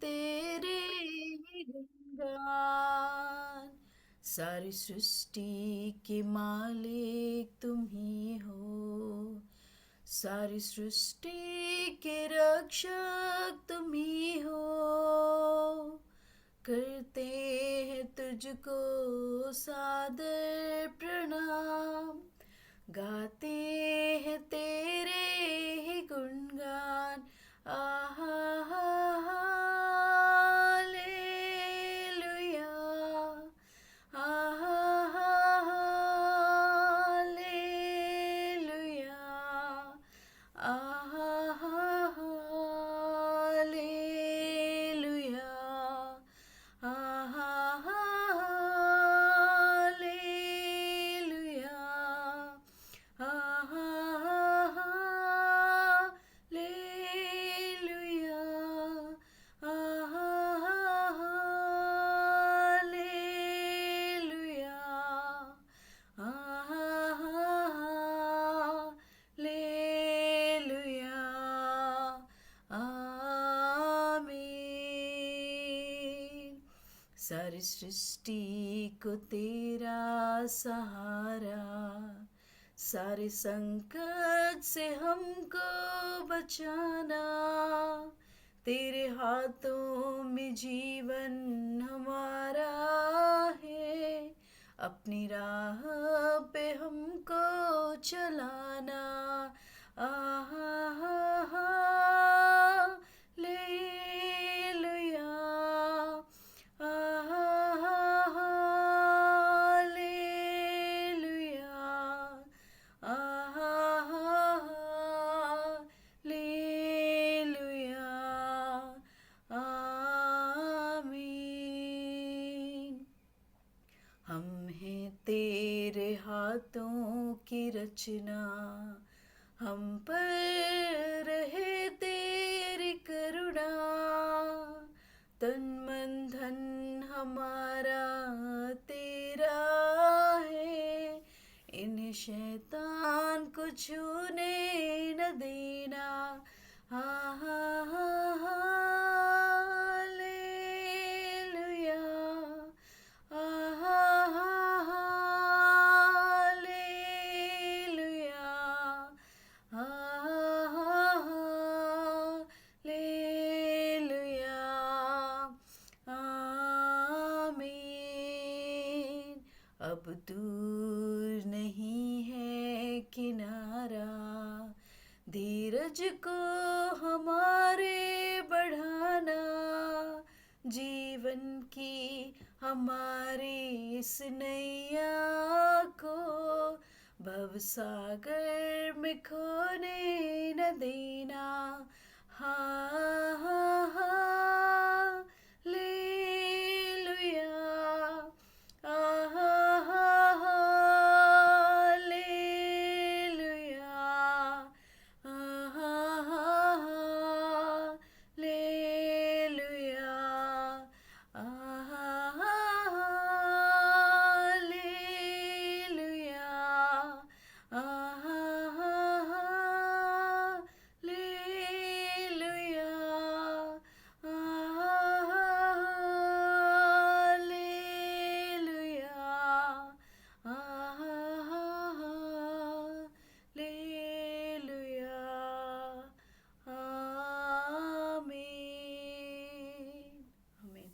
तेरे ही गुणगान। सारी सृष्टि के मालिक तुम ही हो, सारी सृष्टि के रक्षक तुम ही हो। करते हैं तुझको सादर प्रणाम, गाते हैं तेरे ही गुणगान। आहा हा हालेलुया, आहा हा हालेलुया, आहा हा हालेलुया, आहा हा हालेलुया, आहा हा हालेलुया, आहा हा हालेलुया, आहा हा हालेलुया। आमीन। सारी सृष्टि को तेरा सहारा, सारे संकट से हमको बचाना। तेरे हाथों में जीवन हमारा है, अपनी राह पे हमको चलाना। आहा हा हालेलुया, आहा हा हालेलुया, आहा हा हालेलुया। आमीन। हम हैं तेरे हाथों की रचना, हम पर रहे तेरी करुणा। तन मन धन हमारा तेरा है, इन्हें शैतान को छूने न देना। हा हा हा हालेलुया, आहा हा हालेलुया, आहा हा हालेलुया। आमीन। अब दूर नहीं है किनारा, धीरज को हमारे बढ़ाना। जीवन की हमारी इस नैया को भवसागर में खोने न देना। हा हा हालेलुया, आहा हा हालेलुया, आहा हा हालेलुया, आहा हा हालेलुया, आहा हा हालेलुया, आहा हा हालेलुया, आहा हा हालेलुया। आमीन। आमीन।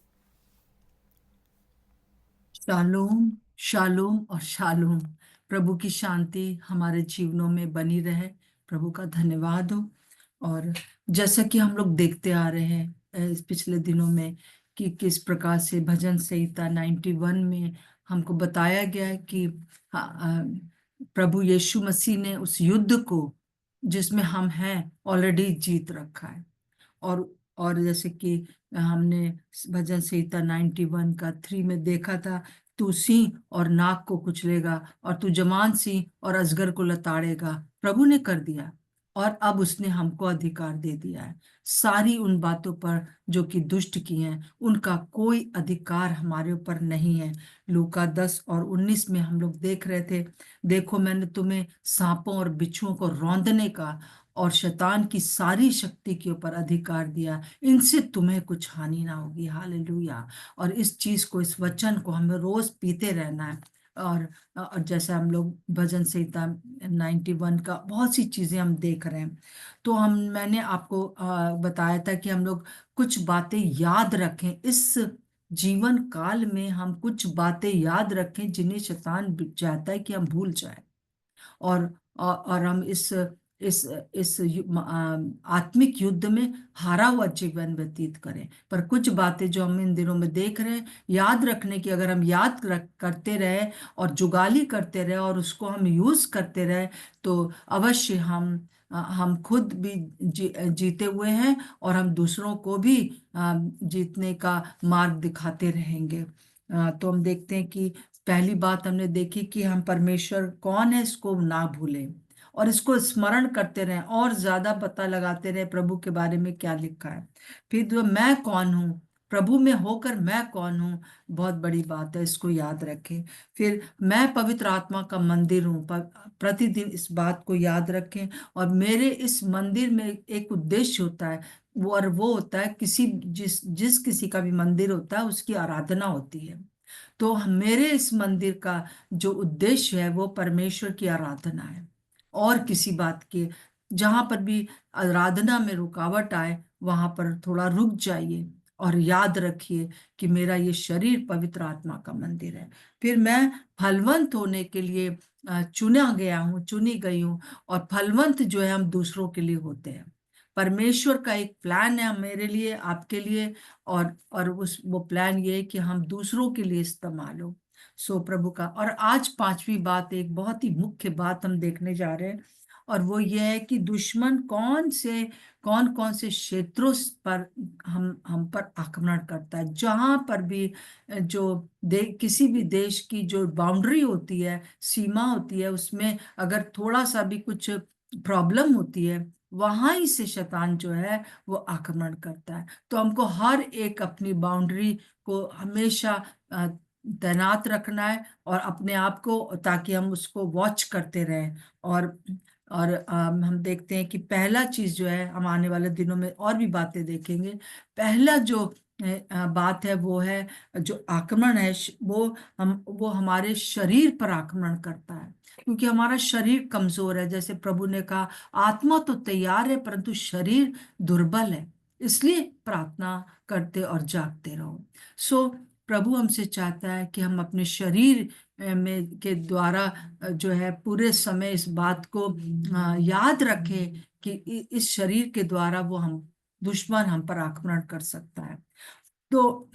शालोम, शालोम और शालोम। प्रभु की शांति हमारे जीवनों में बनी रहे। प्रभु का धन्यवाद हो। और जैसा कि हम लोग देखते आ रहे हैं इस पिछले दिनों में कि किस प्रकार से भजन संहिता 91 में हमको बताया गया है कि प्रभु यीशु मसीह ने उस युद्ध को जिसमें हम हैं ऑलरेडी जीत रखा है। और जैसे कि हमने भजन संहिता 91 का 3 में देखा था, तू सिंह और नाग को कुचलेगा और तू जवान सिंह और अजगर को लताड़ेगा। प्रभु ने कर दिया और अब उसने हमको अधिकार दे दिया है सारी उन बातों पर जो कि दुष्ट की हैं, उनका कोई अधिकार हमारे ऊपर नहीं है। लूका 10 और 19 में हम लोग देख रहे थे, देखो मैंने तुम्हें सांपों और बिच्छुओं को रौंदने का और शैतान की सारी शक्ति के ऊपर अधिकार दिया, इनसे तुम्हें कुछ हानि ना होगी। हालेलुया। और इस चीज को, इस वचन को हमें रोज पीते रहना है। और जैसे हम लोग भजन संहिता 91 का बहुत सी चीजें हम देख रहे हैं, तो मैंने आपको बताया था कि हम लोग कुछ बातें याद रखें इस जीवन काल में, हम कुछ बातें याद रखें जिन्हें शैतान चाहता है कि हम भूल जाएं। और हम इस आत्मिक युद्ध में हारा हुआ जीवन व्यतीत करें। पर कुछ बातें जो हम इन दिनों में देख रहे हैं, याद रखने की, अगर हम करते रहे और जुगाली करते रहे और उसको हम यूज करते रहे, तो अवश्य हम खुद भी जीते हुए हैं और हम दूसरों को भी जीतने का मार्ग दिखाते रहेंगे। तो हम देखते हैं कि पहली बात हमने देखी कि हम परमेश्वर कौन है इसको ना भूलें और इसको स्मरण करते रहें और ज्यादा पता लगाते रहे प्रभु के बारे में क्या लिखा है। फिर जो मैं कौन हूँ, प्रभु में होकर मैं कौन हूँ, बहुत बड़ी बात है, इसको याद रखें। फिर मैं पवित्र आत्मा का मंदिर हूँ, प्रतिदिन इस बात को याद रखें। और मेरे इस मंदिर में एक उद्देश्य होता है, वो होता है जिस किसी का भी मंदिर होता है उसकी आराधना होती है। तो मेरे इस मंदिर का जो उद्देश्य है वो परमेश्वर की आराधना है और किसी बात के। जहां पर भी आराधना में रुकावट आए वहां पर थोड़ा रुक जाइए और याद रखिए कि मेरा ये शरीर पवित्र आत्मा का मंदिर है। फिर मैं फलवंत होने के लिए चुना गया हूँ, चुनी गई हूँ। और फलवंत जो है हम दूसरों के लिए होते हैं। परमेश्वर का एक प्लान है मेरे लिए, आपके लिए। और वो प्लान ये है कि हम दूसरों के लिए इस्तेमाल हो। सो प्रभु का। और आज पांचवी बात, एक बहुत ही मुख्य बात हम देखने जा रहे हैं, और वो ये है कि दुश्मन कौन कौन से क्षेत्रों पर हम पर आक्रमण करता है। जहां पर भी किसी भी देश की जो बाउंड्री होती है, सीमा होती है, उसमें अगर थोड़ा सा भी कुछ प्रॉब्लम होती है, वहां ही से शैतान जो है वो आक्रमण करता है। तो हमको हर एक अपनी बाउंड्री को हमेशा तैनात रखना है और अपने आप को, ताकि हम उसको वॉच करते रहें। और हम देखते हैं कि पहला चीज जो है, हम आने वाले दिनों में और भी बातें देखेंगे। पहला जो बात है वो है, जो आक्रमण है वो हमारे शरीर पर आक्रमण करता है, क्योंकि हमारा शरीर कमजोर है। जैसे प्रभु ने कहा, आत्मा तो तैयार है परंतु शरीर दुर्बल है, इसलिए प्रार्थना करते और जागते रहो। सो प्रभु हमसे चाहता है कि हम अपने शरीर में के द्वारा जो है पूरे समय इस बात को याद रखें कि इस शरीर के द्वारा दुश्मन हम पर आक्रमण कर सकता है। तो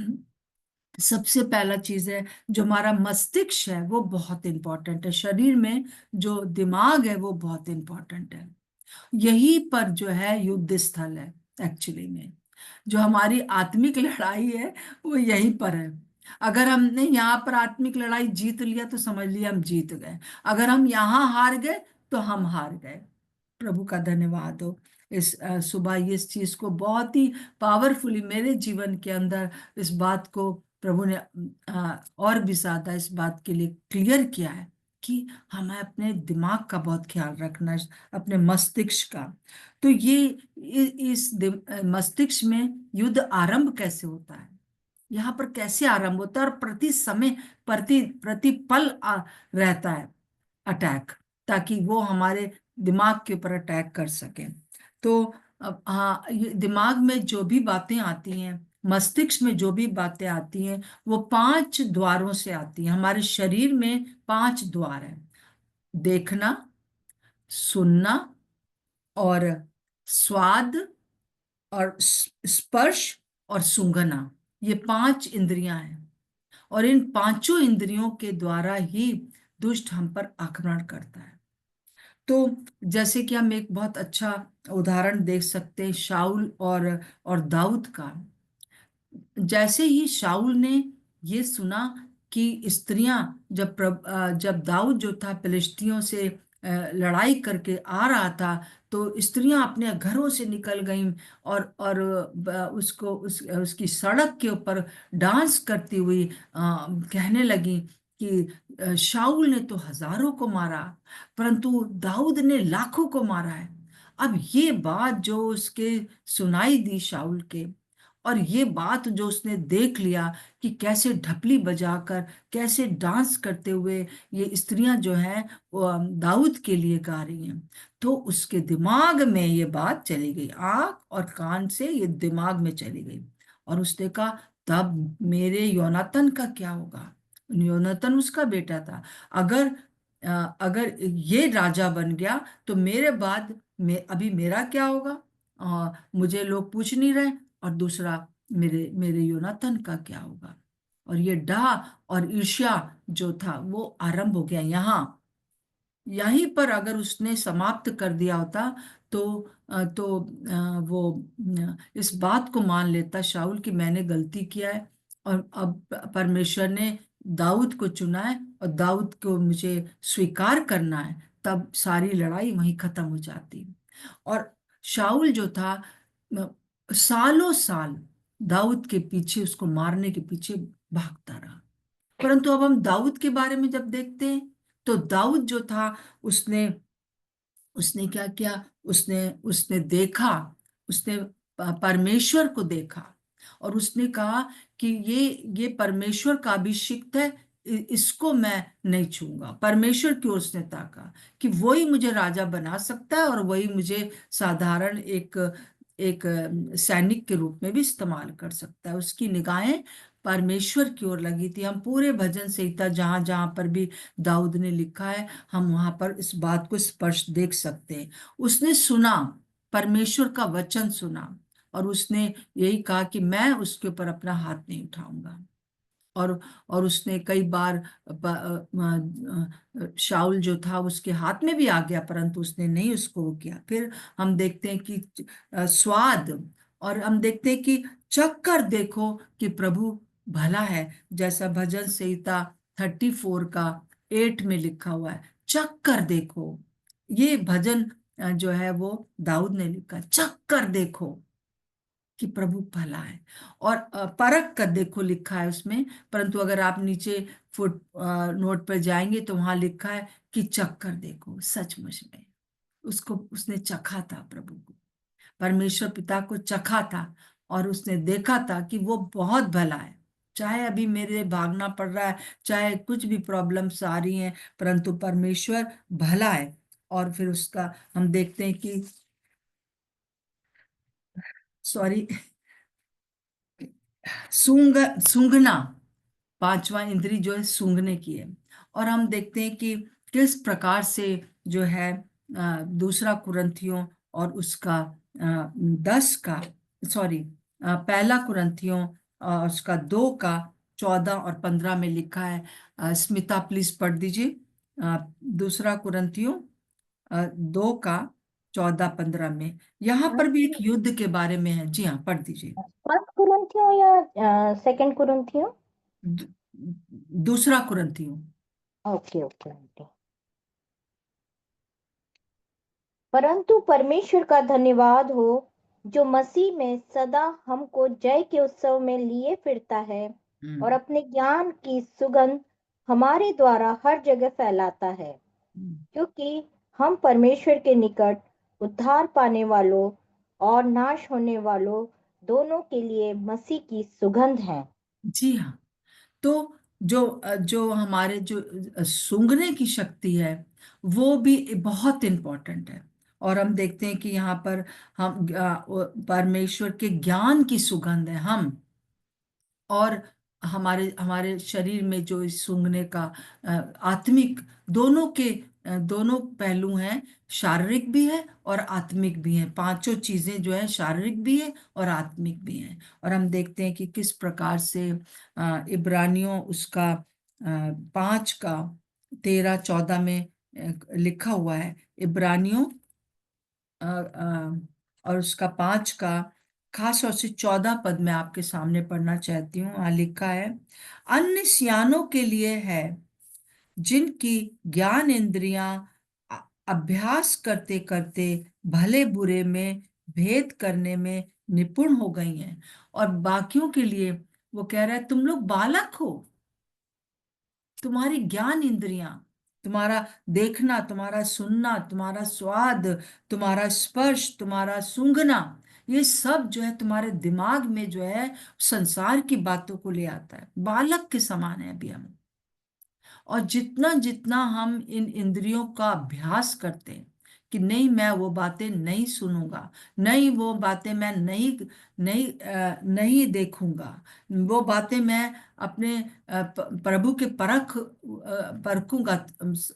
सबसे पहला चीज है, जो हमारा मस्तिष्क है वो बहुत इंपॉर्टेंट है। शरीर में जो दिमाग है वो बहुत इंपॉर्टेंट है। यही पर जो है युद्ध स्थल है। एक्चुअली में जो हमारी आत्मिक लड़ाई है वो यहीं पर है। अगर हमने यहाँ पर आत्मिक लड़ाई जीत लिया तो समझ लिया हम जीत गए। अगर हम यहाँ हार गए तो हम हार गए। प्रभु का धन्यवाद हो। इस सुबह ये इस चीज को बहुत ही पावरफुली मेरे जीवन के अंदर इस बात को प्रभु ने और भी ज्यादा इस बात के लिए क्लियर किया है कि हमें अपने दिमाग का बहुत ख्याल रखना है, अपने मस्तिष्क का। तो मस्तिष्क में युद्ध आरंभ कैसे होता है, यहाँ पर कैसे आरंभ होता है, और प्रति समय प्रतिपल रहता है अटैक, ताकि वो हमारे दिमाग के ऊपर अटैक कर सके। तो अब हाँ, दिमाग में जो भी बातें आती हैं, मस्तिष्क में जो भी बातें आती हैं, वो 5 द्वारों से आती हैं। हमारे शरीर में 5 द्वार हैं: देखना, सुनना, और स्वाद, और स्पर्श, और सूंघना। ये 5 इंद्रियां हैं, और इन पांचों इंद्रियों के द्वारा ही दुष्ट हम पर आक्रमण करता है। तो जैसे कि हम एक बहुत अच्छा उदाहरण देख सकते हैं शाऊल और दाऊद का। जैसे ही शाऊल ने ये सुना कि स्त्रियां, जब दाऊद जो था फिलिस्तीनियों से लड़ाई करके आ रहा था, तो स्त्रियां अपने घरों से निकल गईं और उसकी सड़क के ऊपर डांस करती हुई कहने लगी कि शाऊल ने तो हजारों को मारा परंतु दाऊद ने लाखों को मारा है। अब ये बात जो उसके सुनाई दी शाऊल के, और ये बात जो उसने देख लिया कि कैसे ढपली बजाकर, कैसे डांस करते हुए ये स्त्रियां जो हैं वो दाऊद के लिए गा रही हैं, तो उसके दिमाग में ये बात चली गई, आंख और कान से ये दिमाग में चली गई। और उसने कहा, तब मेरे योनातन का क्या होगा? योनातन उसका बेटा था। अगर अगर ये राजा बन गया तो मेरे बाद में अभी मेरा क्या होगा? मुझे लोग पूछ नहीं रहे। और दूसरा, मेरे मेरे योनातन का क्या होगा? और ये डाह और ईर्ष्या जो था वो आरंभ हो गया यहाँ। यहीं पर अगर उसने समाप्त कर दिया होता तो वो इस बात को मान लेता शाऊल कि मैंने गलती किया है, और अब परमेश्वर ने दाऊद को चुना है और दाऊद को मुझे स्वीकार करना है, तब सारी लड़ाई वहीं खत्म हो जाती। और शाऊल जो था सालों साल दाऊद के पीछे, उसको मारने के पीछे भागता रहा। परंतु अब हम दाऊद के बारे में जब देखते हैं, तो दाऊद जो था, उसने उसने क्या किया? उसने उसने देखा, उसने परमेश्वर को देखा, और उसने कहा कि ये परमेश्वर का अभिषिक्त है, इसको मैं नहीं छूंगा। परमेश्वर की ओर उसने ताका कि वही मुझे राजा बना सकता है, और वही मुझे साधारण एक एक सैनिक के रूप में भी इस्तेमाल कर सकता है। उसकी निगाहें परमेश्वर की ओर लगी थी। हम पूरे भजन संहिता जहां जहां पर भी दाऊद ने लिखा है, हम वहां पर इस बात को स्पष्ट देख सकते हैं। उसने सुना, परमेश्वर का वचन सुना, और उसने यही कहा कि मैं उसके ऊपर अपना हाथ नहीं उठाऊंगा। और उसने कई बार शाऊल जो था उसके हाथ में भी आ गया, परंतु उसने नहीं उसको वो किया। फिर हम देखते हैं कि स्वाद, और हम देखते हैं कि चक्कर देखो कि प्रभु भला है, जैसा भजन संहिता 34 का 8 में लिखा हुआ है। चक्कर देखो, ये भजन जो है वो दाऊद ने लिखा, चक्कर देखो कि प्रभु भला है। और परख कर देखो लिखा है उसमें, परंतु अगर आप नीचे फुट नोट पर जाएंगे तो वहां लिखा है कि चक्कर देखो, सचमुच में उसको उसने चखा था, प्रभु को, परमेश्वर पिता को चखा था, और उसने देखा था कि वो बहुत भला है। चाहे अभी मेरे भागना पड़ रहा है, चाहे कुछ भी प्रॉब्लम्स आ रही हैं, परंतु परमेश्वर भला है। और फिर उसका हम देखते हैं कि, सॉरी, सूंघ सूंघना, पांचवा इंद्री जो है सूंघने की है। और हम देखते हैं कि किस प्रकार से जो है दूसरा कुरंथियों और उसका 10 का, सॉरी, पहला कुरंथियों और उसका 2 का 14 और 15 में लिखा है। स्मिता प्लीज पढ़ दीजिए। दूसरा कुरंथियों 2 का 14-15 में यहाँ हाँ, पर भी एक युद्ध के बारे में है। जी हाँ, पढ़ दीजिए। फर्स्ट कुरिन्थियों या सेकंड कुरिन्थियों? दू- दूसरा कुरंथियों। Okay okay okay. परंतु परमेश्वर का धन्यवाद हो, जो मसीह में सदा हमको जय के उत्सव में लिए फिरता है और हम्म। अपने ज्ञान की सुगंध हमारे द्वारा हर जगह फैलाता है, हम्म। क्योंकि हम परमेश्वर के निकट उद्धार पाने वालों और नाश होने वालों दोनों के लिए मसीह की सुगंध है। जी हाँ। तो जो हमारे जो सूंघने की शक्ति है, वो भी बहुत इम्पोर्टेंट है। और हम देखते हैं कि यहाँ पर हम परमेश्वर के ज्ञान की सुगंध है हम, और हमारे हमारे शरीर में जो इस सूंघने का आत्मिक, दोनों के दोनों पहलू हैं। शारीरिक भी है और आत्मिक भी है। पांचों चीजें जो है शारीरिक भी है और आत्मिक भी है। और हम देखते हैं कि किस प्रकार से इब्रानियों उसका 5 का 13-14 में लिखा हुआ है। इब्रानियों और उसका 5 का खास तौर से 14 पद में आपके सामने पढ़ना चाहती हूँ। वहां लिखा है, अन्य सियानों के लिए है, जिनकी ज्ञान इंद्रियां अभ्यास करते करते भले बुरे में भेद करने में निपुण हो गई हैं। और बाकियों के लिए वो कह रहा है, तुम लोग बालक हो, तुम्हारी ज्ञान इंद्रियां, तुम्हारा देखना, तुम्हारा सुनना, तुम्हारा स्वाद, तुम्हारा स्पर्श, तुम्हारा सूंघना, ये सब जो है तुम्हारे दिमाग में जो है संसार की बातों को ले आता है। बालक के समान है अभी हम। और जितना जितना हम इन इंद्रियों का अभ्यास करते हैं कि नहीं, मैं वो बातें नहीं सुनूंगा, नहीं वो बातें मैं नहीं देखूंगा, वो बातें मैं अपने प्रभु के परखूंगा,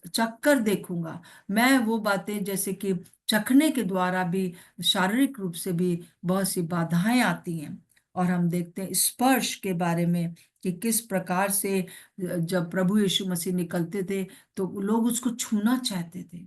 चक्कर देखूंगा, मैं वो बातें जैसे कि चखने के द्वारा भी शारीरिक रूप से भी बहुत सी बाधाएं आती हैं। और हम देखते हैं स्पर्श के बारे में कि किस प्रकार से जब प्रभु यीशु मसीह निकलते थे तो लोग उसको छूना चाहते थे।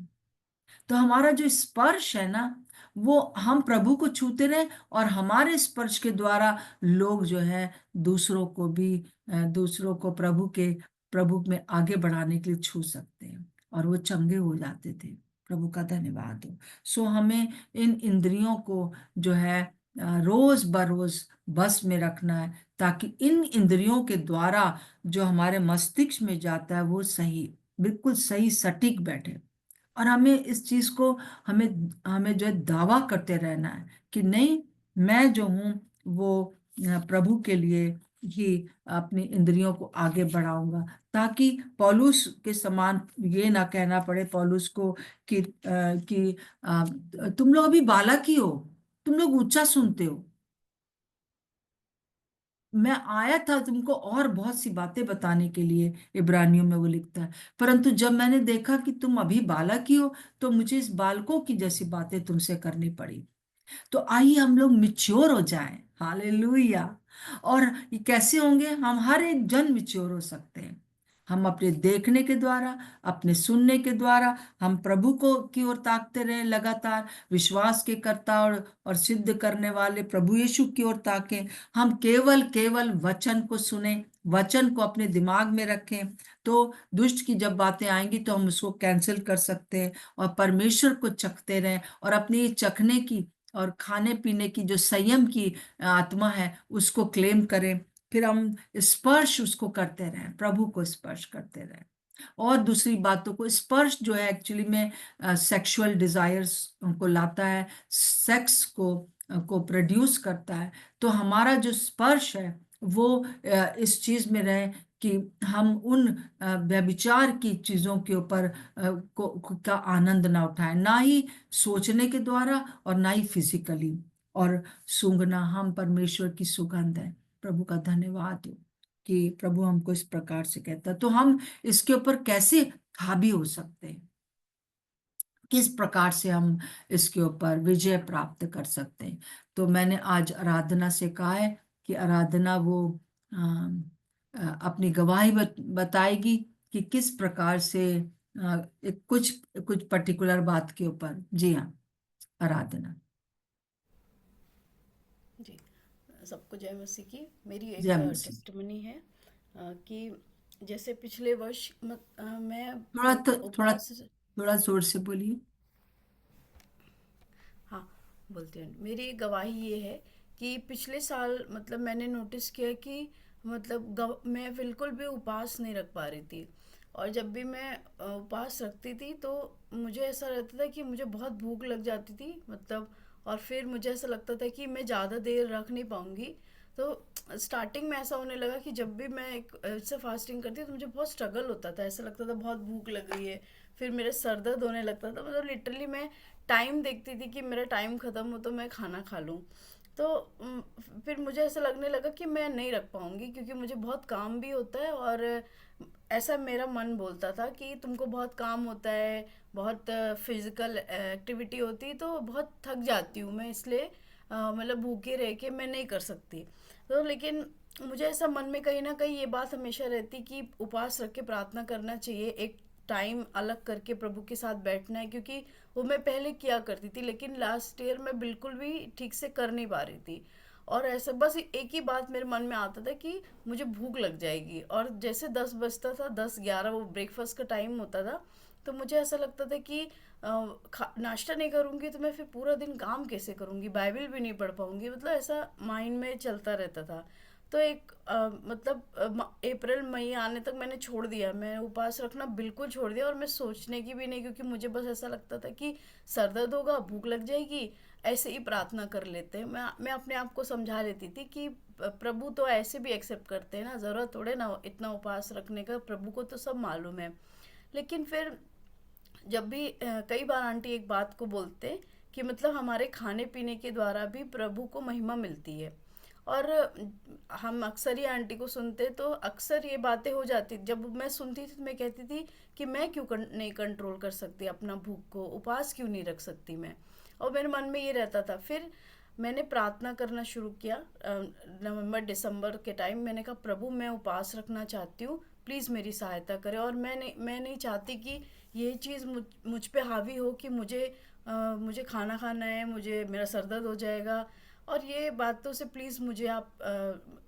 तो हमारा जो स्पर्श है ना, वो हम प्रभु को छूते रहे और हमारे स्पर्श के द्वारा लोग जो है दूसरों को भी दूसरों को प्रभु में आगे बढ़ाने के लिए छू सकते हैं और वो चंगे हो जाते थे। प्रभु का धन्यवाद हो। सो हमें इन इंद्रियों को जो है रोज बरोज बस में रखना है, ताकि इन इंद्रियों के द्वारा जो हमारे मस्तिष्क में जाता है वो सही, बिल्कुल सही सटीक बैठे। और हमें इस चीज को हमें हमें जो है दावा करते रहना है कि नहीं, मैं जो हूँ वो प्रभु के लिए ही अपनी इंद्रियों को आगे बढ़ाऊंगा, ताकि पौलुस के समान ये ना कहना पड़े पौलुस को कि तुम लोग अभी बालक ही हो, तुम लोग ऊंचा सुनते हो, मैं आया था तुमको और बहुत सी बातें बताने के लिए। इब्रानियों में वो लिखता है, परंतु जब मैंने देखा कि तुम अभी बालक ही हो तो मुझे इस बालकों की जैसी बातें तुमसे करनी पड़ी। तो आइए हम लोग मिच्योर हो जाएं। हालेलुया। और ये कैसे होंगे? हम हर एक जन मिच्योर हो सकते हैं। हम अपने देखने के द्वारा, अपने सुनने के द्वारा हम प्रभु को की ओर ताकते रहे लगातार, विश्वास के कर्ता और सिद्ध करने वाले प्रभु यीशु की ओर ताकें। हम केवल केवल वचन को सुने, वचन को अपने दिमाग में रखें, तो दुष्ट की जब बातें आएंगी तो हम उसको कैंसिल कर सकते हैं और परमेश्वर को चखते रहें और अपनी चखने की और खाने पीने की जो संयम की आत्मा है उसको क्लेम करें। फिर हम स्पर्श उसको करते रहें, प्रभु को स्पर्श करते रहें। और दूसरी बातों को स्पर्श जो है एक्चुअली में सेक्सुअल डिजायर्स को लाता है, सेक्स को प्रोड्यूस करता है। तो हमारा जो स्पर्श है वो इस चीज में रहे कि हम उन व्यभिचार की चीजों के ऊपर का आनंद ना उठाएं, ना ही सोचने के द्वारा और ना ही फिजिकली। और सूंघना, हम परमेश्वर की सुगंध है। प्रभु का धन्यवाद हो कि प्रभु हमको इस प्रकार से कहता है। तो हम इसके ऊपर कैसे हावी हो सकते हैं, किस प्रकार से हम इसके ऊपर विजय प्राप्त कर सकते हैं? तो मैंने आज आराधना से कहा है कि आराधना वो अपनी गवाही बताएगी कि किस प्रकार से एक कुछ कुछ पर्टिकुलर बात के ऊपर। जी हाँ, आराधना। जी, सबको जय मसीह की। मेरी एक जय मसीह। टेस्टिमनी है कि जैसे पिछले वर्ष मैं थोड़ा एक थोड़ा उपवास। थोड़ा जोर से बोलिए। हाँ, बोलते हैं। मेरी गवाही ये है कि पिछले साल मतलब मैंने नोटिस किया कि मतलब मैं बिल्कुल भी उपवास नहीं रख पा रही थी। और जब भी मैं उपवास रखती थी तो मुझे ऐसा रहता था कि मुझे बहुत भूख लग जाती थी, मतलब। और फिर मुझे ऐसा लगता था कि मैं ज़्यादा देर रख नहीं पाऊँगी। तो स्टार्टिंग में ऐसा होने लगा कि जब भी मैं एक से फास्टिंग करती तो मुझे बहुत स्ट्रगल होता था, ऐसा लगता था बहुत भूख लग रही है। फिर मेरे सर दर्द होने लगता था, मतलब लिटरली मैं टाइम देखती थी कि मेरा टाइम ख़त्म हो तो मैं खाना खा लूँ। तो फिर मुझे ऐसा लगने लगा कि मैं नहीं रख पाऊँगी, क्योंकि मुझे बहुत काम भी होता है। और ऐसा मेरा मन बोलता था कि तुमको बहुत काम होता है, बहुत फिजिकल एक्टिविटी होती, तो बहुत थक जाती हूँ मैं, इसलिए मतलब भूखे रह के मैं नहीं कर सकती। तो लेकिन मुझे ऐसा मन में कहीं ना कहीं ये बात हमेशा रहती कि उपवास रख के प्रार्थना करना चाहिए, एक टाइम अलग करके प्रभु के साथ बैठना है, क्योंकि वो मैं पहले किया करती थी, लेकिन लास्ट ईयर मैं बिल्कुल भी ठीक से कर नहीं पा रही थी। और ऐसा बस एक ही बात मेरे मन में आता था कि मुझे भूख लग जाएगी, और जैसे 10 बजता था, 10-11 वो ब्रेकफास्ट का टाइम होता था, तो मुझे ऐसा लगता था कि नाश्ता नहीं करूँगी तो मैं फिर पूरा दिन काम कैसे करूँगी, बाइबल भी नहीं पढ़ पाऊँगी, मतलब ऐसा माइंड में चलता रहता था। तो एक मतलब अप्रैल मई आने तक मैंने छोड़ दिया, मैं उपवास रखना बिल्कुल छोड़ दिया, और मैं सोचने की भी नहीं, क्योंकि मुझे बस ऐसा लगता था कि सर दर्द होगा, भूख लग जाएगी, ऐसे ही प्रार्थना कर लेते हैं। मैं अपने आप को समझा लेती थी कि प्रभु तो ऐसे भी एक्सेप्ट करते हैं ना, ज़रूरत थोड़े ना इतना उपवास रखने का, प्रभु को तो सब मालूम है। लेकिन फिर जब भी कई बार आंटी एक बात को बोलते कि मतलब हमारे खाने पीने के द्वारा भी प्रभु को महिमा मिलती है। और हम अक्सर ही आंटी को सुनते, तो अक्सर ये बातें हो जाती, जब मैं सुनती थी तो मैं कहती थी कि मैं क्यों नहीं कंट्रोल कर सकती अपना भूख को, उपवास क्यों नहीं रख सकती मैं। और मेरे मन में ये रहता था। फिर मैंने प्रार्थना करना शुरू किया नवंबर दिसंबर के टाइम। मैंने कहा प्रभु मैं उपवास रखना चाहती हूँ, प्लीज़ मेरी सहायता करें। और मैं नहीं चाहती कि ये चीज़ मुझ पे हावी हो कि मुझे खाना खाना है, मुझे मेरा सर दर्द हो जाएगा। और ये बातों से प्लीज़ मुझे आप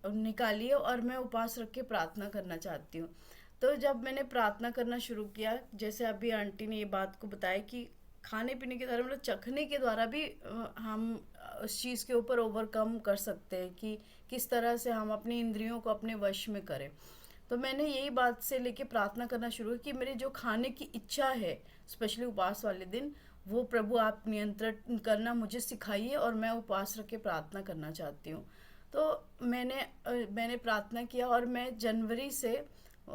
निकालिए, और मैं उपवास रख के प्रार्थना करना चाहती हूँ। तो जब मैंने प्रार्थना करना शुरू किया, जैसे अभी आंटी ने ये बात को बताया कि खाने पीने के द्वारा, मतलब चखने के द्वारा भी हम उस चीज़ के ऊपर ओवरकम कर सकते हैं कि किस तरह से हम अपनी इंद्रियों को अपने वश में करें। तो मैंने यही बात से लेके प्रार्थना करना शुरू की कि मेरी जो खाने की इच्छा है, स्पेशली उपवास वाले दिन, वो प्रभु आप नियंत्रण करना मुझे सिखाइए, और मैं उपवास रख के प्रार्थना करना चाहती हूँ। तो मैंने प्रार्थना किया, और मैं जनवरी से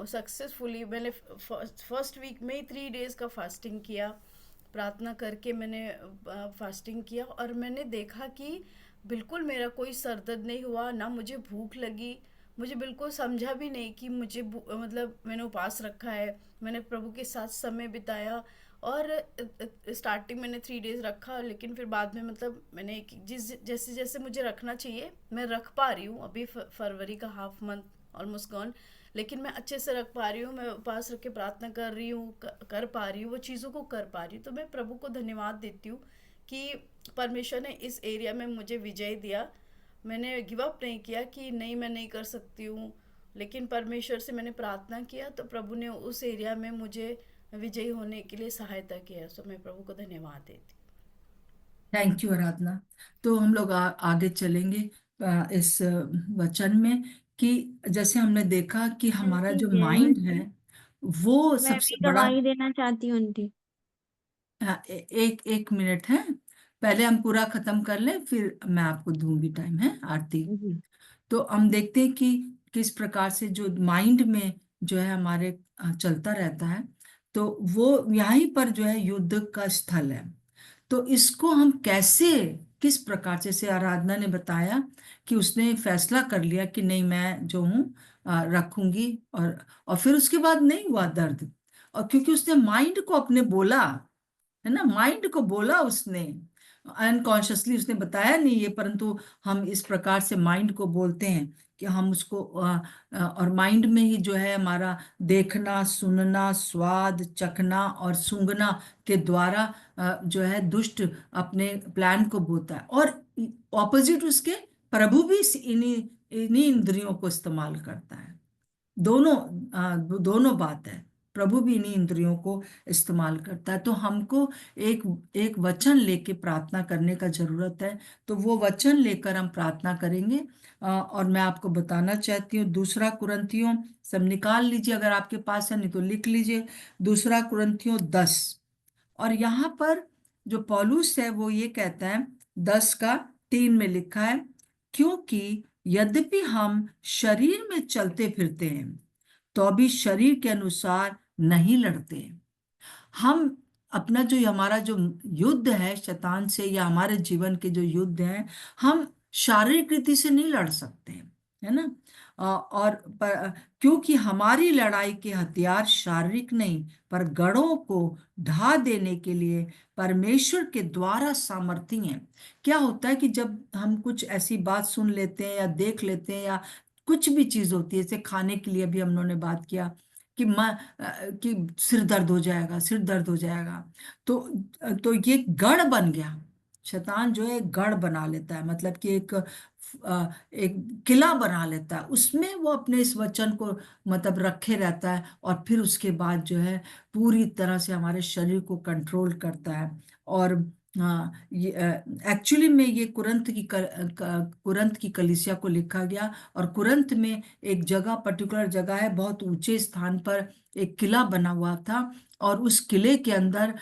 सक्सेसफुली मैंने फर्स्ट वीक में ही 3 डेज़ का फास्टिंग किया। प्रार्थना करके मैंने फास्टिंग किया, और मैंने देखा कि बिल्कुल मेरा कोई सर दर्द नहीं हुआ, ना मुझे भूख लगी। मुझे बिल्कुल समझा भी नहीं कि मतलब मैंने उपवास रखा है। मैंने प्रभु के साथ समय बिताया, और स्टार्टिंग मैंने 3 डेज़ रखा, लेकिन फिर बाद में मतलब मैंने जिस जैसे जैसे मुझे रखना चाहिए मैं रख पा रही हूँ। अभी फरवरी का हाफ मंथ ऑलमोस्ट गॉन, लेकिन मैं अच्छे से रख पा रही हूँ, मैं उपवास रख के प्रार्थना कर रही हूँ, कर पा रही हूँ, वो चीज़ों को कर पा रही हूँ। तो मैं प्रभु को धन्यवाद देती हूँ कि परमेश्वर ने इस एरिया में मुझे विजय दिया। मैंने गिव अप नहीं किया कि नहीं मैं नहीं कर सकती हूँ, लेकिन परमेश्वर से मैंने प्रार्थना किया, तो प्रभु ने उस एरिया में मुझे विजयी होने के लिए सहायता किया। तो मैं प्रभु को धन्यवाद देती थैंक यू आराधना। तो हम लोग आगे चलेंगे इस वचन में कि जैसे हमने देखा कि हमारा आंटी जो जय माइंड है मसीह। वो मैं सबसे भी बड़ा। गवाही देना चाहती हूँ आंटी। एक एक मिनट है, पहले हम पूरा खत्म कर लें, फिर मैं आपको दूंगी टाइम, है आरती। जी। तो हम देखते हैं कि किस प्रकार से जो माइंड में जो है हमारे चलता रहता है, तो वो यहीं पर जो है युद्ध का स्थल है। तो इसको हम कैसे, किस प्रकार से, जैसे आराधना ने बताया कि उसने फैसला कर लिया कि नहीं मैं जो हूँ रखूंगी, और फिर उसके बाद नहीं हुआ दर्द, और क्योंकि उसने माइंड को अपने बोला, है ना, माइंड को बोला उसने, अनकॉन्शियसली उसने बताया नहीं ये, परंतु हम इस प्रकार से माइंड को बोलते हैं कि हम उसको और माइंड में ही जो है हमारा देखना, सुनना, स्वाद चखना और सूंघना के द्वारा जो है दुष्ट अपने प्लान को बोता है, और ऑपोजिट उसके प्रभु भी इन्हीं इन्हीं इंद्रियों को इस्तेमाल करता है। दोनों दोनों बात है, प्रभु भी इन्हीं इंद्रियों को इस्तेमाल करता है। तो हमको एक एक वचन लेके प्रार्थना करने का जरूरत है। तो वो वचन लेकर हम प्रार्थना करेंगे। और मैं आपको बताना चाहती हूँ, दूसरा कुरिन्थियों, सब निकाल लीजिए अगर आपके पास है, नहीं तो लिख लीजिए, दूसरा कुरिन्थियों 10। और यहाँ पर जो पौलुस है वो ये कहता है, 10 का 3 में लिखा है, क्योंकि यद्यपि हम शरीर में चलते फिरते हैं तो अभी शरीर के अनुसार नहीं लड़ते। हम अपना जो हमारा जो युद्ध है शैतान से, या हमारे जीवन के जो युद्ध हैं, हम शारीरिक रीति से नहीं लड़ सकते, है ना। क्योंकि हमारी लड़ाई के हथियार शारीरिक नहीं, पर गढ़ों को ढा देने के लिए परमेश्वर के द्वारा सामर्थी हैं। क्या होता है कि जब हम कुछ ऐसी बात सुन लेते हैं या देख लेते हैं, या कुछ भी चीज होती है, जैसे खाने के लिए भी हम लोगों ने बात किया कि सिर दर्द हो जाएगा, सिर दर्द हो जाएगा, तो ये गढ़ बन गया। शैतान जो है गढ़ बना लेता है, मतलब कि एक किला बना लेता है, उसमें वो अपने इस वचन को मतलब रखे रहता है, और फिर उसके बाद जो है पूरी तरह से हमारे शरीर को कंट्रोल करता है। और हाँ, ये एक्चुअली में ये कुरंत की कलीसिया को लिखा गया। और कुरंत में एक जगह, पर्टिकुलर जगह है, बहुत ऊंचे स्थान पर एक किला बना हुआ था। और उस किले के अंदर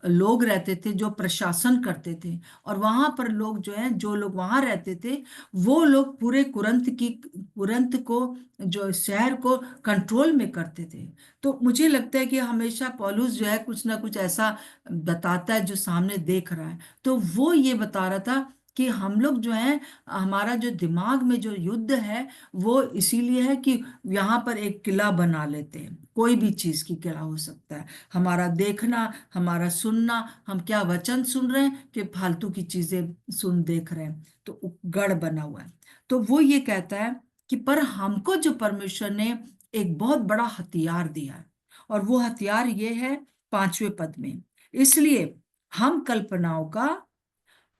लोग रहते थे जो प्रशासन करते थे। और वहां पर लोग जो है, जो लोग वहां रहते थे, वो लोग पूरे कुरंत को, जो शहर को कंट्रोल में करते थे। तो मुझे लगता है कि हमेशा पौलुस जो है कुछ ना कुछ ऐसा बताता है जो सामने देख रहा है। तो वो ये बता रहा था कि हम लोग जो है, हमारा जो दिमाग में जो युद्ध है, वो इसीलिए है कि यहाँ पर एक किला बना लेते हैं। कोई भी चीज की किला हो सकता है, हमारा देखना, हमारा सुनना, हम क्या वचन सुन रहे हैं कि फालतू की चीजें सुन देख रहे हैं, तो गढ़ बना हुआ है। तो वो ये कहता है कि पर हमको जो परमेश्वर ने एक बहुत बड़ा हथियार दिया है, और वो हथियार ये है 5वें पद में, इसलिए हम कल्पनाओं का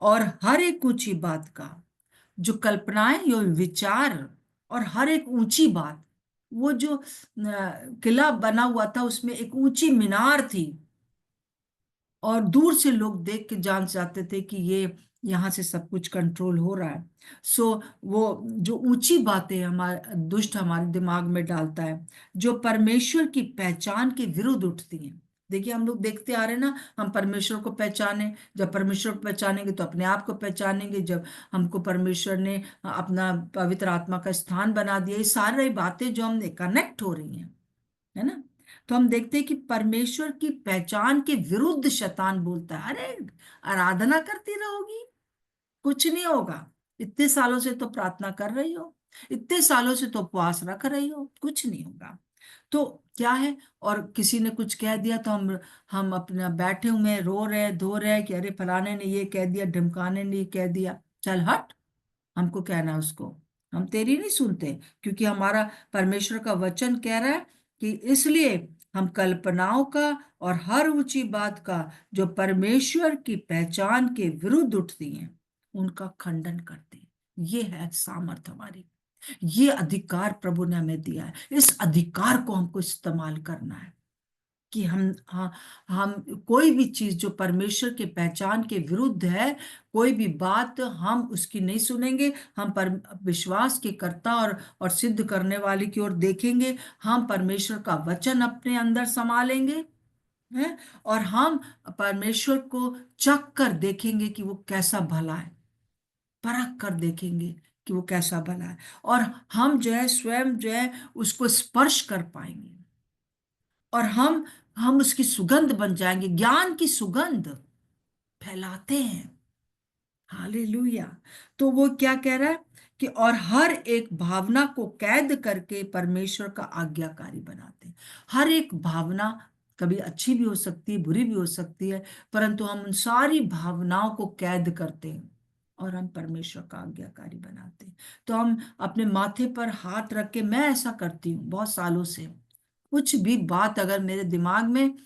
और हर एक ऊंची बात का, जो कल्पनाएं, यो विचार, और हर एक ऊंची बात, वो जो किला बना हुआ था उसमें एक ऊंची मीनार थी, और दूर से लोग देख के जान जाते थे कि ये यहाँ से सब कुछ कंट्रोल हो रहा है। सो वो जो ऊंची बातें हमारे दुष्ट हमारे दिमाग में डालता है, जो परमेश्वर की पहचान के विरुद्ध उठती हैं। देखिए, हम लोग देखते आ रहे हैं ना, हम परमेश्वर को पहचाने, जब परमेश्वर को पहचानेंगे तो अपने आप को पहचानेंगे। जब हमको परमेश्वर ने अपना पवित्र आत्मा का स्थान बना दिया, ये सारी बातें जो हमने कनेक्ट हो रही हैं, है ना। तो हम देखते हैं कि परमेश्वर की पहचान के विरुद्ध शैतान बोलता है, अरे आराधना करती रहोगी, कुछ नहीं होगा। इतने सालों से तो प्रार्थना कर रही हो, इतने सालों से तो उपवास रख रही हो, कुछ नहीं होगा। तो क्या है, और किसी ने कुछ कह दिया तो हम अपना बैठे हुए हैं, रो रहे हैं, धो रहे हैं कि अरे फलाने ने ये कह दिया, ढिमकाने ने ये कह दिया, चल हट, हमको कहना है उसको, हम तेरी नहीं सुनते। क्योंकि हमारा परमेश्वर का वचन कह रहा है कि इसलिए हम कल्पनाओं का और हर ऊंची बात का जो परमेश्वर की पहचान के विरुद्ध उठती हैं, उनका खंडन करते हैं। ये है सामर्थ हमारी, ये अधिकार प्रभु ने हमें दिया है। इस अधिकार को हमको इस्तेमाल करना है कि हम कोई भी चीज जो परमेश्वर के पहचान के विरुद्ध है, कोई भी बात हम उसकी नहीं सुनेंगे। हम पर विश्वास के कर्ता और सिद्ध करने वाले की ओर देखेंगे। हम परमेश्वर का वचन अपने अंदर संभालेंगे, हैं, और हम परमेश्वर को चख कर देखेंगे कि वो कैसा भला है, परख कर देखेंगे कि वो कैसा भला है। और हम जो है स्वयं जो है उसको स्पर्श कर पाएंगे, और हम उसकी सुगंध बन जाएंगे। ज्ञान की सुगंध फैलाते हैं। हालेलुया। तो वो क्या कह रहा है कि और हर एक भावना को कैद करके परमेश्वर का आज्ञाकारी बनाते हैं। हर एक भावना कभी अच्छी भी हो सकती है, बुरी भी हो सकती है, परंतु हम उन सारी भावनाओं को कैद करते हैं और हम परमेश्वर का आज्ञाकारी बनाते हैं। तो हम अपने माथे पर हाथ रख के, मैं ऐसा करती हूँ बहुत सालों से, कुछ भी बात अगर मेरे दिमाग में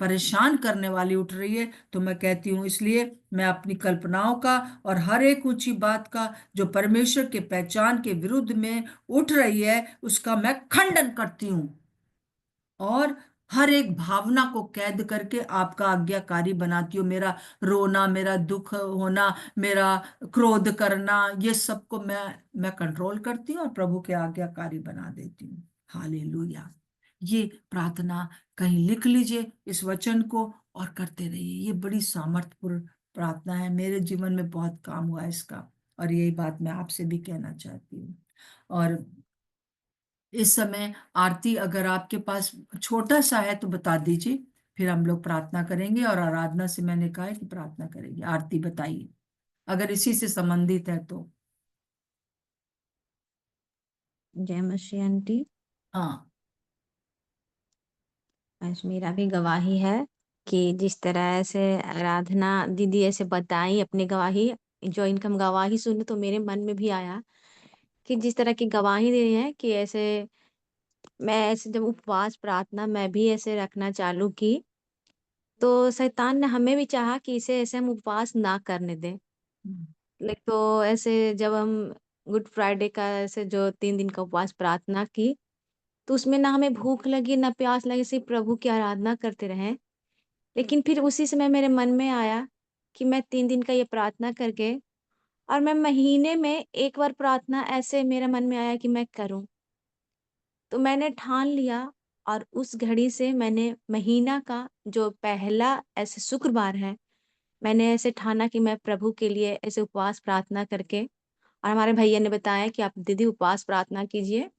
परेशान करने वाली उठ रही है, तो मैं कहती हूँ इसलिए मैं अपनी कल्पनाओं का और हर एक ऊंची बात का जो परमेश्वर के पहचान के विरुद्ध में उठ रही है, उसका मैं खंडन करती हूँ। और हर एक भावना को कैद करके आपका आज्ञाकारी बनाती हूँ। मेरा रोना, मेरा दुख होना, मेरा क्रोध करना, ये सब को मैं कंट्रोल करती हूँ और प्रभु के आज्ञाकारी बना देती हूँ। हालेलुया। ये प्रार्थना कहीं लिख लीजिए, इस वचन को, और करते रहिए। ये बड़ी सामर्थ्यपूर्ण प्रार्थना है, मेरे जीवन में बहुत काम हुआ है इसका, और यही बात मैं आपसे भी कहना चाहती हूँ। और इस समय आरती अगर आपके पास छोटा सा है तो बता दीजिए, फिर हम लोग प्रार्थना करेंगे। और आराधना से मैंने कहा है कि प्रार्थना करेंगे। आरती बताइए अगर इसी से संबंधित है तो। जय मसीह आंटी। हाँ। आज मेरा भी गवाही है कि जिस तरह से आराधना दीदी ऐसे बताई अपनी गवाही, जो इनका हम गवाही सुने तो मेरे मन में भी आया कि जिस तरह की गवाही दी है कि ऐसे मैं ऐसे जब उपवास प्रार्थना मैं भी ऐसे रखना चालू की, तो शैतान ने हमें भी चाहा कि इसे ऐसे हम उपवास ना करने दें। हम्म। लाइक तो ऐसे जब हम गुड फ्राइडे का ऐसे जो 3 दिन का उपवास प्रार्थना की, तो उसमें ना हमें भूख लगी ना प्यास लगी, सिर्फ प्रभु की आराधना करते रहे। लेकिन फिर उसी समय मेरे मन में आया कि मैं 3 दिन का ये प्रार्थना करके और मैं महीने में 1 बार प्रार्थना ऐसे मेरे मन में आया कि मैं करूँ। तो मैंने ठान लिया और उस घड़ी से मैंने महीना का जो पहला ऐसे शुक्रवार है, मैंने ऐसे ठाना कि मैं प्रभु के लिए ऐसे उपवास प्रार्थना करके और हमारे भैया ने बताया कि आप दीदी उपवास प्रार्थना कीजिए,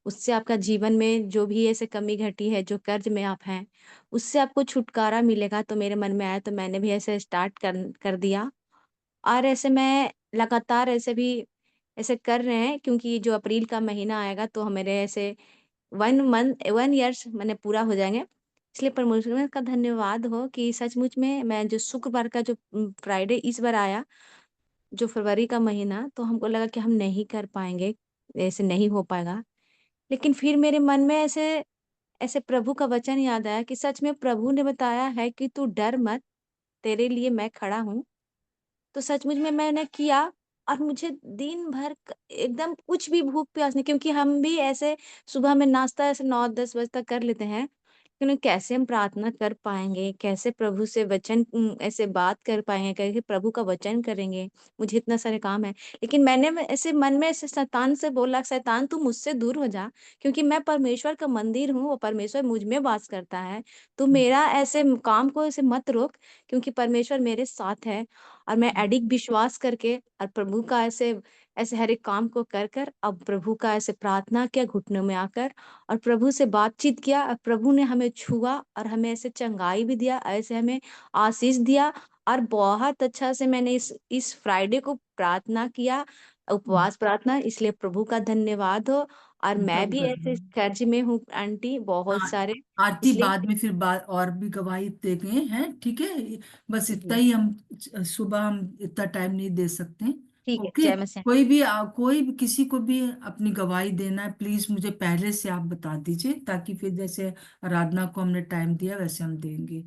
उससे आपका जीवन में जो भी ऐसे कमी घटी है, जो कर्ज में आप हैं, उससे आपको छुटकारा मिलेगा। तो मेरे मन में आया तो मैंने भी ऐसे स्टार्ट कर दिया और ऐसे मैं लगातार ऐसे भी ऐसे कर रहे हैं क्योंकि जो अप्रैल का महीना आएगा तो मेरे ऐसे 1 ईयर्स मैंने पूरा हो जाएँगे। इसलिए परमेश्वर का धन्यवाद हो कि सचमुच में मैं जो शुक्रवार का जो फ्राइडे इस बार आया, जो फरवरी का महीना, तो हमको लगा कि हम नहीं कर पाएँगे, ऐसे नहीं हो पाएगा। लेकिन फिर मेरे मन में ऐसे ऐसे प्रभु का वचन याद आया कि सच में प्रभु ने बताया है कि तू डर मत, तेरे लिए मैं खड़ा हूँ। तो सचमुच में मैंने किया और मुझे दिन भर एकदम कुछ भी भूख प्यास नहीं, क्योंकि हम भी ऐसे सुबह में नाश्ता ऐसे 9-10 बजे तक कर लेते हैं। लेकिन कैसे हम प्रार्थना कर पाएँगे? कैसे प्रभु से वचन ऐसे बात कर पाएँगे? कैसे प्रभु का वचन करेंगे? मुझे इतना सारे काम है। लेकिन मैंने ऐसे मन में ऐसे शैतान से बोला, शैतान तू मुझसे दूर हो जा, क्योंकि मैं परमेश्वर का मंदिर हूँ, वो परमेश्वर मुझ में वास करता है। तू मेरा ऐसे काम को ऐसे मत रोक, क्योंकि परमेश्वर मेरे साथ है। और मैं अडिग विश्वास करके और प्रभु का ऐसे ऐसे हर एक काम को कर अब प्रभु का ऐसे प्रार्थना किया घुटनों में आकर और प्रभु से बातचीत किया और प्रभु ने हमें छुआ और हमें ऐसे चंगाई भी दिया, ऐसे हमें आशीष दिया और बहुत अच्छा से मैंने इस फ्राइडे को प्रार्थना किया, उपवास प्रार्थना, इसलिए प्रभु का धन्यवाद हो। और मैं प्रभु भी का ऐसे धन्यवाद। कर्ज में हूँ आंटी बहुत हाँ, सारे, आरती इसलिए बाद में फिर बाद और भी गवाही देंगे हैं, ठीक है। बस इतना जी, ही हम सुबह हम इतना टाइम नहीं दे सकते। ठीक है, ओके। जय मसीह। कोई भी किसी को भी अपनी गवाही देना है, प्लीज मुझे पहले से आप बता दीजिए, ताकि फिर जैसे आराधना को हमने टाइम दिया वैसे हम देंगे,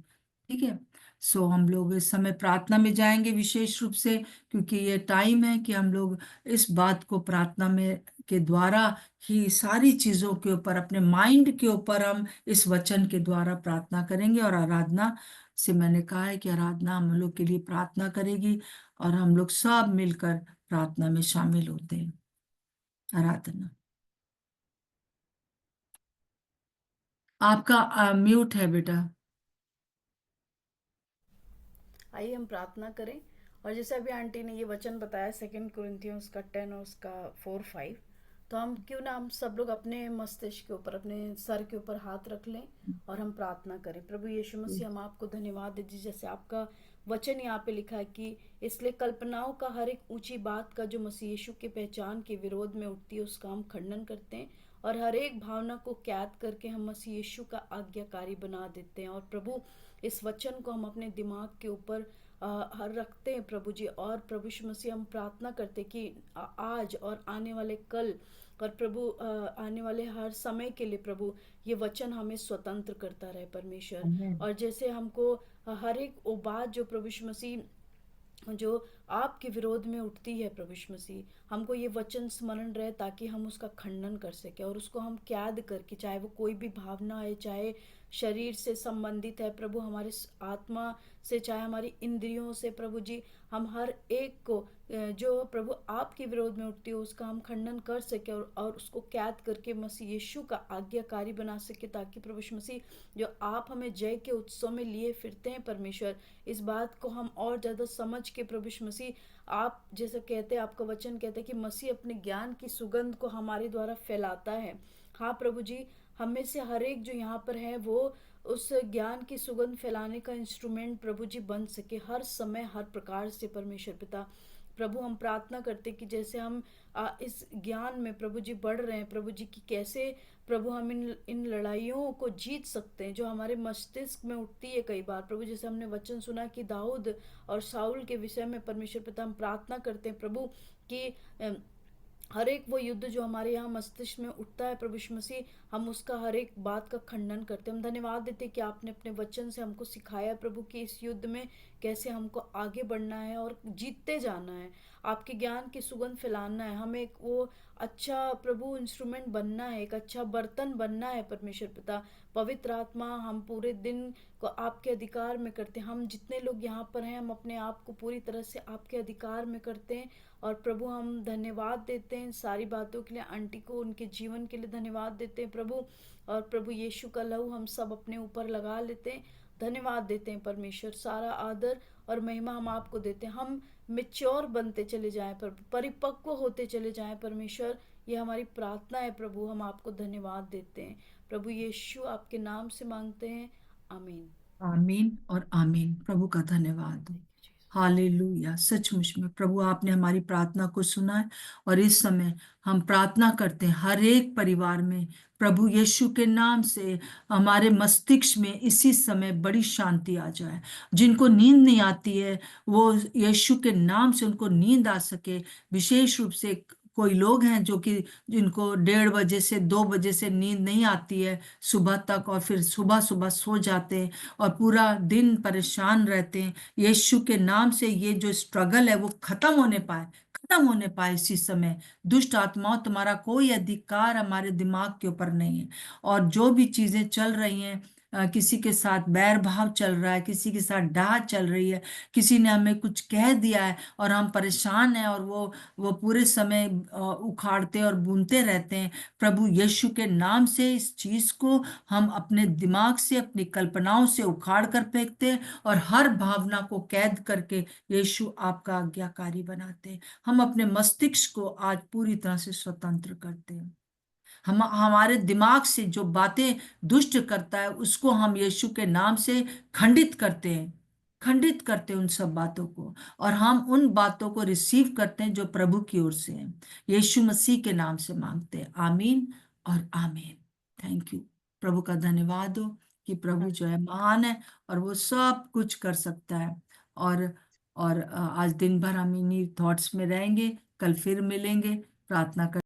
ठीक है। सो हम लोग इस समय प्रार्थना में जाएंगे विशेष रूप से, क्योंकि ये टाइम है कि हम लोग इस बात को प्रार्थना में के द्वारा ही सारी चीजों के ऊपर, अपने माइंड के ऊपर हम इस वचन के द्वारा प्रार्थना करेंगे। और आराधना से मैंने कहा है कि आराधना हम लोग के लिए प्रार्थना करेगी और हम लोग सब मिलकर प्रार्थना में शामिल होते हैं। आराधना। आपका म्यूट है बेटा। आइए हम प्रार्थना करें। और जैसे अभी आंटी ने ये वचन बताया 2 कुरिन्थियों का 10 और उसका 4-5, तो हम क्यों ना हम सब लोग अपने मस्तिष्क के ऊपर, अपने सर के ऊपर हाथ रख लें और हम प्रार्थना करें। प्रभु यीशु मसीह, हम आपको धन्यवाद दीजिए, जैसे आपका वचन यहाँ पे लिखा है कि इसलिए कल्पनाओं का हर एक ऊंची बात का जो मसीह यीशु के पहचान के विरोध में उठती है उसका हम खंडन करते हैं, और हर एक भावना को कैद करके हम मसीह यीशु का आज्ञाकारी बना देते हैं। और प्रभु, इस वचन को हम अपने दिमाग के ऊपर हर रखते हैं प्रभु जी। और प्रभु यीशु मसीह, हम प्रार्थना करते हैं कि आज और आने वाले कल और प्रभु आने वाले हर समय के लिए प्रभु ये वचन हमें स्वतंत्र करता रहे परमेश्वर। आमीन। और जैसे हमको हर एक वो बात जो प्रभु यीशु मसीह जो आपके विरोध में उठती है प्रभु यीशु मसीह, हमको ये वचन स्मरण रहे ताकि हम उसका खंडन कर सके और उसको हम कैद करके, चाहे वो कोई भी भावना है, चाहे शरीर से संबंधित है प्रभु, हमारे आत्मा से, चाहे हमारी इंद्रियों से प्रभु जी, हम हर एक को जो प्रभु आपके विरोध में उठती है उसका हम खंडन कर सके और उसको कैद करके मसीह यीशु का आज्ञाकारी बना सके, ताकि प्रभु यीशु मसीह जो आप हमें जय के उत्सव में लिए फिरते हैं परमेश्वर, इस बात को हम और ज़्यादा समझ के प्रभु यीशु मसीह, आप जैसे कहते हैं, आपका वचन कहता है कि मसीह अपने ज्ञान की सुगंध को हमारे द्वारा फैलाता है। हाँ प्रभु जी, हम में से हर एक जो यहाँ पर है वो उस ज्ञान की सुगंध फैलाने का इंस्ट्रूमेंट प्रभु जी बन सके हर समय हर प्रकार से परमेश्वर पिता। प्रभु, हम प्रार्थना करते कि जैसे हम इस ज्ञान में प्रभु जी बढ़ रहे हैं प्रभु जी, कि कैसे प्रभु हम इन लड़ाइयों को जीत सकते हैं जो हमारे मस्तिष्क में उठती है कई बार प्रभु। जैसे हमने वचन सुना कि दाऊद और साउल के विषय में परमेश्वर पिता, हम प्रार्थना करते हैं प्रभु कि हर एक वो युद्ध जो हमारे यहाँ मस्तिष्क में उठता है प्रभु यीशु मसीह, हम उसका हर एक बात का खंडन करते हैं। हम धन्यवाद देते हैं कि आपने अपने वचन से हमको सिखाया प्रभु कि इस युद्ध में कैसे हमको आगे बढ़ना है और जीतते जाना है। आपके ज्ञान की सुगंध फैलाना है, हमें एक वो अच्छा प्रभु इंस्ट्रूमेंट बनना है, एक अच्छा बर्तन बनना है परमेश्वर पिता। पवित्र आत्मा, हम पूरे दिन को आपके अधिकार में करते हैं। हम जितने लोग यहाँ पर हैं, हम अपने आप को पूरी तरह से आपके अधिकार में करते हैं। और प्रभु हम धन्यवाद देते हैं सारी बातों के लिए, आंटी को उनके जीवन के लिए धन्यवाद देते हैं प्रभु। और प्रभु यीशु का लहू हम सब अपने ऊपर लगा लेते हैं। धन्यवाद देते हैं परमेश्वर, सारा आदर और महिमा हम आपको देते हैं। हम मेच्योर बनते चले जाएं प्रभु, परिपक्व होते चले जाएं परमेश्वर, ये हमारी प्रार्थना है प्रभु। हम आपको धन्यवाद देते हैं प्रभु यीशु, आपके नाम से मांगते हैं, आमीन। आमीन और आमीन। प्रभु का धन्यवाद हो। हालेलुया। सचमुच में प्रभु आपने हमारी प्रार्थना को सुना है, और इस समय हम प्रार्थना करते हैं हर एक परिवार में प्रभु यीशु के नाम से हमारे मस्तिष्क में इसी समय बड़ी शांति आ जाए। जिनको नींद नहीं आती है, वो यीशु के नाम से उनको नींद आ सके। विशेष रूप से कोई लोग हैं जो कि जिनको 1:30 से 2 से नींद नहीं आती है सुबह तक, और फिर सुबह सुबह सो जाते हैं और पूरा दिन परेशान रहते हैं। यीशु के नाम से ये जो स्ट्रगल है वो खत्म होने पाए, खत्म होने पाए इसी समय। दुष्ट आत्माओं, तुम्हारा कोई अधिकार हमारे दिमाग के ऊपर नहीं है। और जो भी चीजें चल रही हैं, किसी के साथ बैर भाव चल रहा है, किसी के साथ डाह चल रही है, किसी ने हमें कुछ कह दिया है और हम परेशान हैं, और वो पूरे समय उखाड़ते और बुनते रहते हैं। प्रभु यीशु के नाम से इस चीज को हम अपने दिमाग से, अपनी कल्पनाओं से उखाड़ कर फेंकते हैं, और हर भावना को कैद करके यीशु आपका आज्ञाकारी बनाते हैं। हम अपने मस्तिष्क को आज पूरी तरह से स्वतंत्र करते हैं। हम हमारे दिमाग से जो बातें दुष्ट करता है उसको हम यीशु के नाम से खंडित करते हैं, खंडित करते हैं उन सब बातों को, और हम उन बातों को रिसीव करते हैं जो प्रभु की ओर से है। यीशु मसीह के नाम से मांगते हैं, आमीन और आमीन। Thank you. प्रभु का धन्यवाद हो कि प्रभु जो है महान है और वो सब कुछ कर सकता है। और आज दिन भर हम इन्हीं थॉट्स में रहेंगे। कल फिर मिलेंगे, प्रार्थना कर